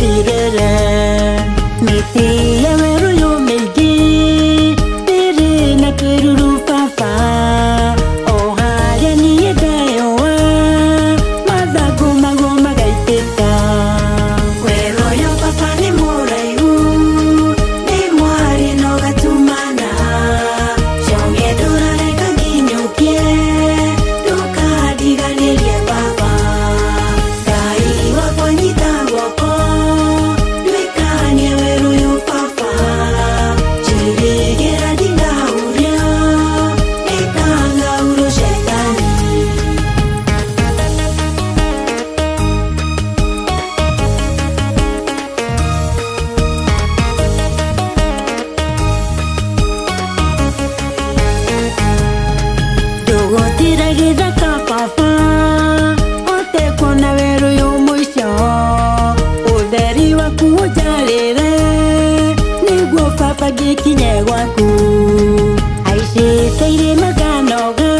tirere miti yameru yomegi tere na kururu papa ohare ni edayowa madago magoma gaiteta kwero yo papa ni murayu ni mwari no gatumana shonge durare kaginyukie dukadiganirie papa kai wakonyita wako dwekanie weru yo papa chirigera dinauria ekanga uro shetani dogotira githaka papa ote kona weru yo mwisho utheri waku ujarire niguo papa gikinye gwaku aiciteire maganoga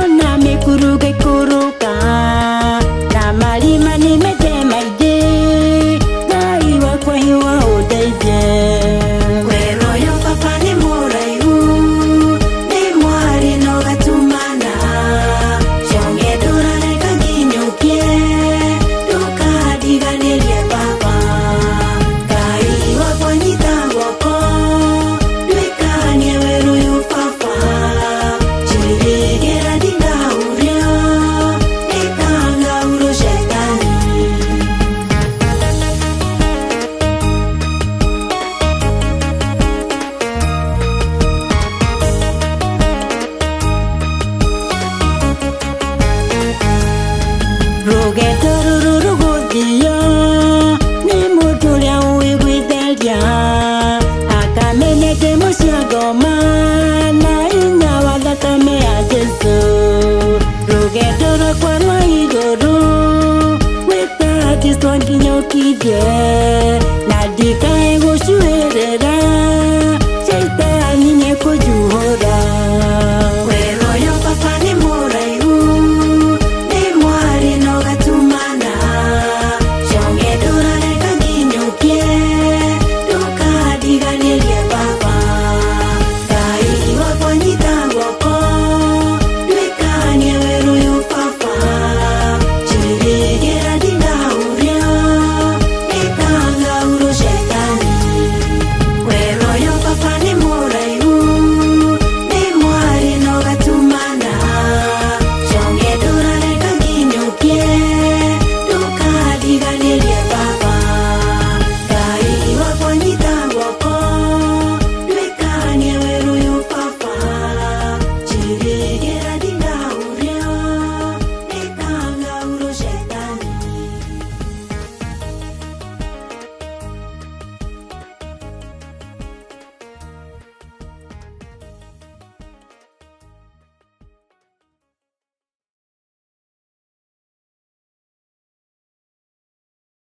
ona mikuru gaikuruka na marima ni mete maingĩ ngai wakwa hiwa ũndeithie kwero yo papa ni mũraihu ni mwari no gatumana shonge ndũrare kaginyũkie ndũkadiganirie papa ngai wakwa nyita guoko ndwĩkanie weru yo papa chirigera ndingauria ĩkanga uro shetani rugeto ruru ruguthio nĩ mũndũ ũrĩa ũĩ gwĩtheria akamenete mũciangoma na hinya wa thakame ya Jesu rũgendo rwakwa rwa igũrũ gwĩta Kristo nginya ũkirie